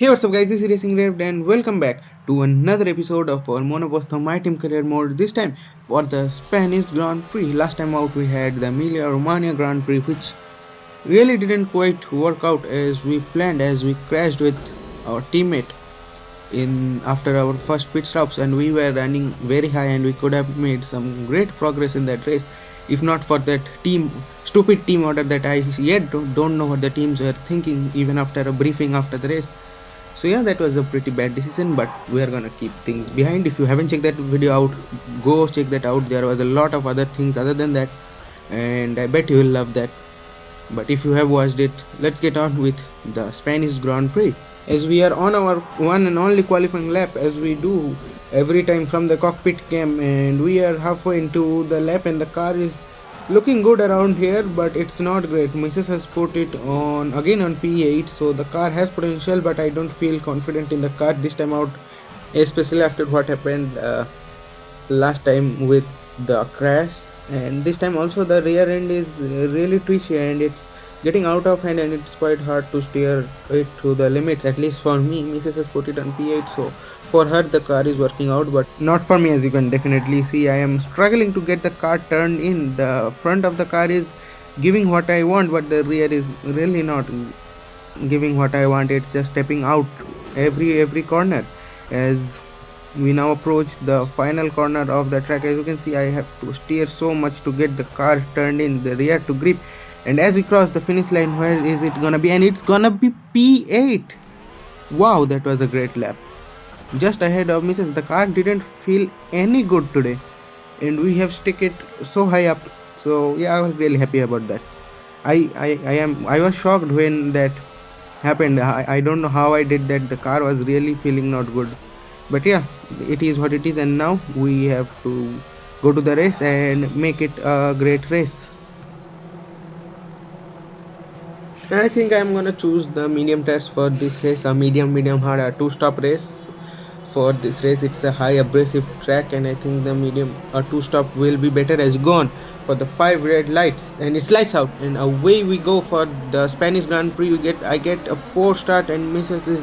Hey, what's up guys, this is Racing Raved and welcome back to another episode of our Monoposto My Team Career Mode, this time for the Spanish Grand Prix. Last time out we had the Emilia Romagna Grand Prix, which really didn't quite work out as we planned, as we crashed with our teammate in after our first pit stops, and we were running very high and we could have made some great progress in that race if not for that stupid team order that I yet don't know what the teams were thinking even after a briefing after the race. So yeah, that was a pretty bad decision, but we are gonna keep things behind. If you haven't checked that video out, go check that out. There was a lot of other things other than that, and I bet you will love that. But if you have watched it, let's get on with the Spanish Grand Prix. As we are on our one and only qualifying lap, as we do every time from the cockpit cam, and we are halfway into the lap and the car is looking good around here, but it's not great. Mrs. has put it on again on P8, so the car has potential, but I don't feel confident in the car this time out, especially after what happened last time with the crash. And this time also the rear end is really twitchy and it's getting out of hand, and it's quite hard to steer it to the limits. At least for me, Mrs. has put it on P8, so for her the car is working out, but not for me. As you can definitely see, I am struggling to get the car turned in. The front of the car is giving what I want, but the rear is really not giving what I want. It's just stepping out every corner. As we now approach the final corner of the track, as you can see, I have to steer so much to get the car turned in, the rear to grip. And as we cross the finish line, where is it gonna be? And it's gonna be P8. Wow, that was a great lap. Just ahead of Mrs. The car didn't feel any good today, and we have stick it so high up. So yeah, I was really happy about that. I was shocked when that happened. I don't know how I did that. The car was really feeling not good, but yeah, it is what it is, and now we have to go to the race and make it a great race. I think I'm gonna choose the medium tires for this race, a medium hard, a two-stop race. For this race, it's a high abrasive track, and I think the medium or two-stop will be better. As gone for the 5 red lights, and it's lights out, and away we go for the Spanish Grand Prix. I get a poor start, and Mrs. is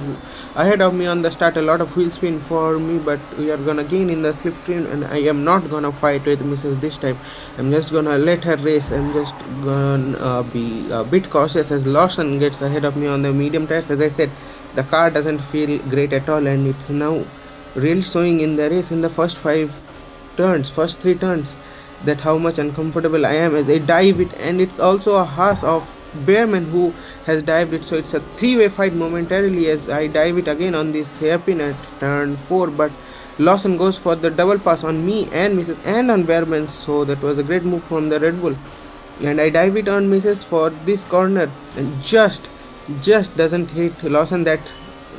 ahead of me on the start. A lot of wheel spin for me, but we are gonna gain in the slipstream, and I am not gonna fight with Mrs. this time. I'm just gonna let her race. I'm just gonna be a bit cautious as Lawson gets ahead of me on the medium tires. As I said, the car doesn't feel great at all, and it's now really showing in the race in the first three turns, that how much uncomfortable I am as I dive it. And it's also a Haas of Bearman who has dived it, so it's a three-way fight momentarily as I dive it again on this hairpin at turn 4. But Lawson goes for the double pass on me and Mrs. and on Bearman, so that was a great move from the Red Bull. And I dive it on Mrs. for this corner, and just doesn't hit Lawson. That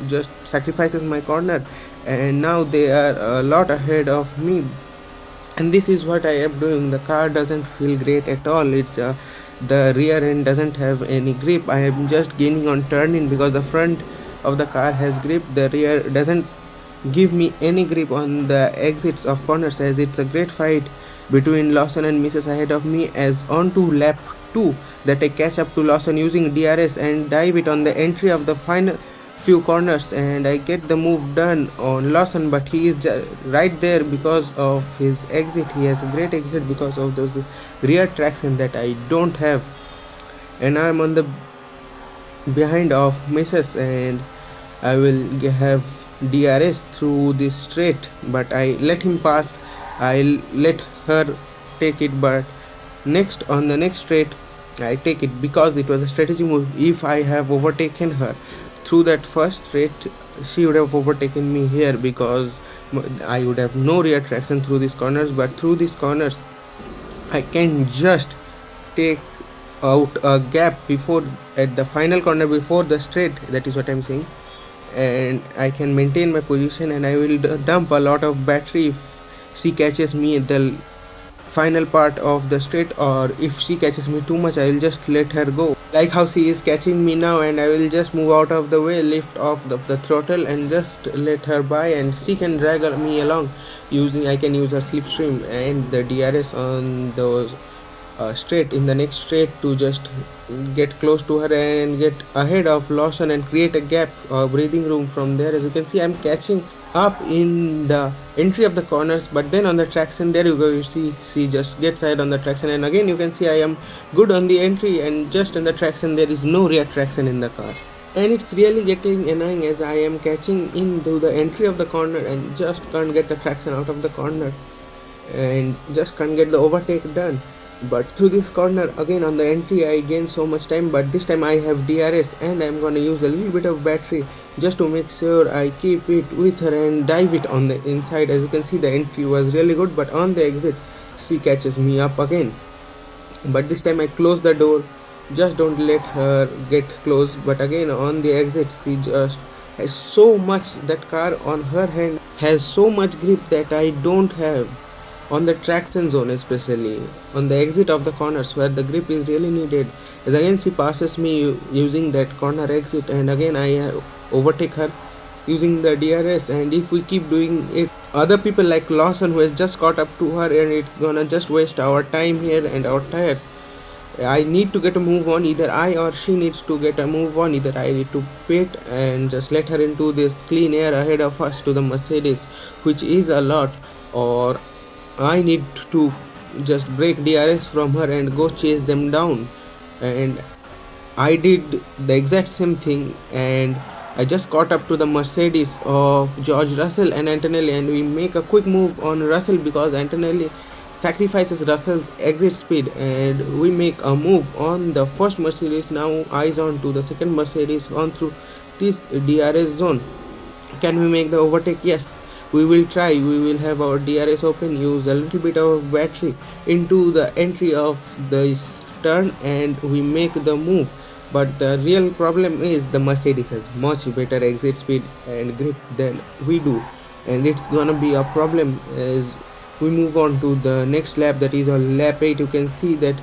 just sacrifices my corner, and now they are a lot ahead of me. And this is what I am doing. The car doesn't feel great at all. It's the rear end doesn't have any grip. I am just gaining on turning because the front of the car has grip. The rear doesn't give me any grip on the exits of corners, as it's a great fight between Lawson and Mrs. ahead of me. As on to lap 2 that I catch up to Lawson using DRS and dive it on the entry of the final few corners, and I get the move done on Lawson, but he is right there because of his exit. He has a great exit because of those rear traction that I don't have, and I'm on the behind of Mrs. and I will have DRS through this straight, but I let him pass. I let her take it, but next on the next straight I take it because it was a strategy move. If I have overtaken her through that first straight, she would have overtaken me here because I would have no rear traction through these corners. But through these corners I can just take out a gap before at the final corner before the straight. That is what I'm saying, and I can maintain my position, and I will dump a lot of battery if she catches me at the final part of the straight, or if she catches me too much, I will just let her go, like how she is catching me now, and I will just move out of the way, lift off the throttle, and just let her by, and she can drag me along. I can use her slipstream and the DRS on those straight in the next straight to just get close to her and get ahead of Lawson and create a gap or breathing room from there. As you can see, I'm catching up in the entry of the corners, but then on the traction, there you go, you see she just gets ahead on the traction, and again you can see I am good on the entry, and just in the traction there is no rear traction in the car. And it's really getting annoying as I am catching into the entry of the corner and just can't get the traction out of the corner and just can't get the overtake done. But through this corner again on the entry I gain so much time, but this time I have DRS and I'm gonna use a little bit of battery just to make sure I keep it with her and dive it on the inside. As you can see, the entry was really good, but on the exit she catches me up again. But this time I close the door, just don't let her get close. But again on the exit she just has so much, that car on her hand has so much grip that I don't have on the traction zone, especially on the exit of the corners where the grip is really needed. As again she passes me using that corner exit, and again I overtake her using the DRS. And if we keep doing it, other people like Lawson who has just caught up to her, and it's gonna just waste our time here and our tires. I need to get a move on, either I or she needs to get a move on. Either I need to pit and just let her into this clean air ahead of us to the Mercedes, which is a lot, or I need to just break DRS from her and go chase them down. And I did the exact same thing, and I just caught up to the Mercedes of George Russell and Antonelli, and we make a quick move on Russell because Antonelli sacrifices Russell's exit speed, and we make a move on the first Mercedes. Now eyes on to the second Mercedes on through this DRS zone. Can we make the overtake? Yes, we will try. We will have our DRS open, use a little bit of battery into the entry of this turn, and we make the move. But the real problem is the Mercedes has much better exit speed and grip than we do, and it's gonna be a problem as we move on to the next lap, that is on lap 8. You can see that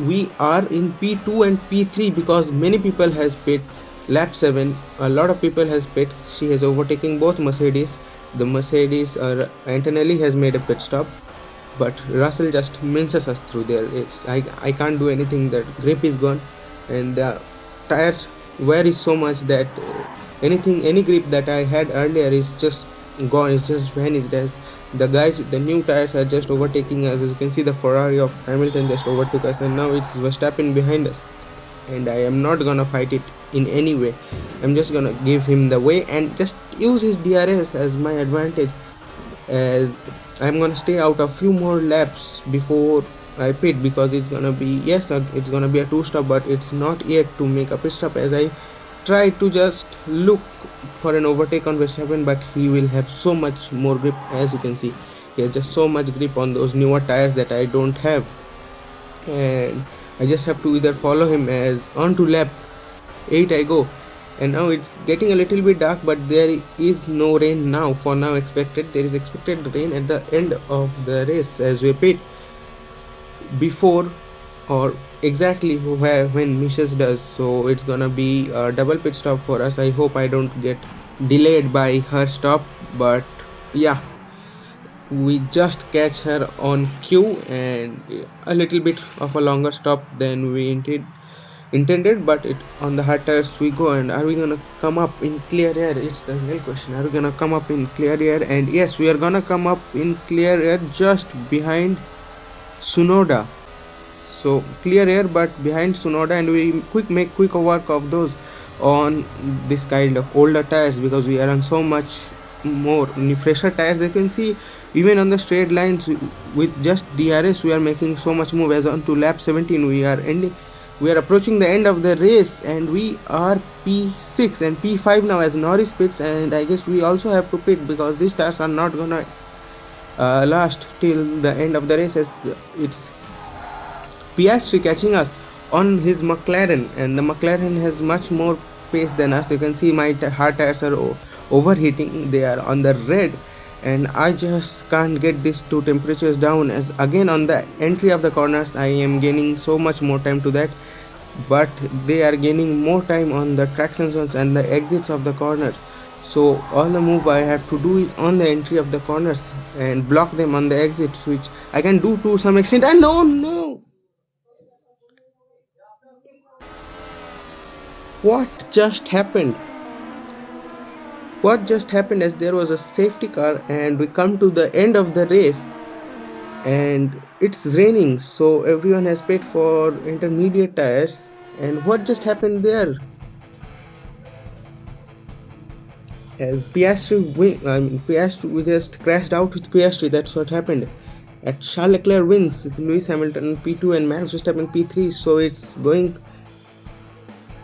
we are in P2 and P3 because many people has pit. Lap 7 a lot of people has pit. She has overtaken both Mercedes. The Mercedes Antonelli has made a pit stop, but Russell just minces us through there. I can't do anything. That grip is gone, and the tires vary so much that any grip that I had earlier is just gone. It's just vanished as the guys with the new tires are just overtaking us. As you can see, the Ferrari of Hamilton just overtook us, and now it's Verstappen behind us, and I am not gonna fight it in any way. I'm just gonna give him the way and just use his DRS as my advantage, as I'm gonna stay out a few more laps before I pit, because it's gonna be, yes, it's gonna be a two stop, but it's not yet to make a pit stop, as I try to just look for an overtake on Verstappen, but he will have so much more grip. As you can see, he has just so much grip on those newer tires that I don't have, and I just have to either follow him. As on to lap 8 I go, and now it's getting a little bit dark, but there is no rain now. For now expected, there is expected rain at the end of the race as we pit before or exactly where when Mrs. does. So it's gonna be a double pit stop for us. I hope I don't get delayed by her stop, but yeah, we just catch her on cue, and a little bit of a longer stop than we intended, but it on the hard tires we go. And are we gonna come up in clear air? It's the real question. Are we gonna come up in clear air? And yes, we are gonna come up in clear air just behind Sunoda. So clear air but behind Sunoda, and we make quick work of those on this kind of older tires, because we are on so much more fresher tires. They can see even on the straight lines with just DRS we are making so much move. As on to lap 17 we are approaching the end of the race, and we are P6 and P5 now as Norris pits, and I guess we also have to pit because these tires are not gonna last till the end of the race, as it's Piastri catching us on his McLaren, and the McLaren has much more pace than us. You can see my hard tires are overheating. They are on the red, and I just can't get these two temperatures down. As again on the entry of the corners I am gaining so much more time to that, but they are gaining more time on the traction zones and the exits of the corners. So all the move I have to do is on the entry of the corners and block them on the exits, which I can do to some extent. And no, What just happened? What just happened as there was a safety car and we come to the end of the race and it's raining, so everyone has paid for intermediate tires. And what just happened there? As Piastri just crashed out with Piastri. That's what happened. At Charles Leclerc wins with Lewis Hamilton P2 and Max Verstappen P3, so it's going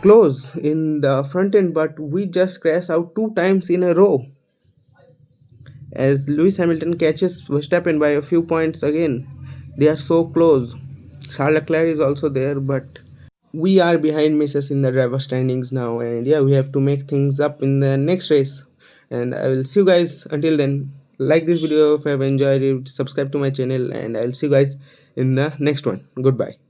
close in the front end, but we just crash out two times in a row as Lewis Hamilton catches Verstappen by a few points again. They are so close. Charles Leclerc is also there, but we are behind misses in the driver standings now, and yeah, we have to make things up in the next race. And I will see you guys until then. Like this video if you have enjoyed it, subscribe to my channel, and I'll see you guys in the next one. Goodbye.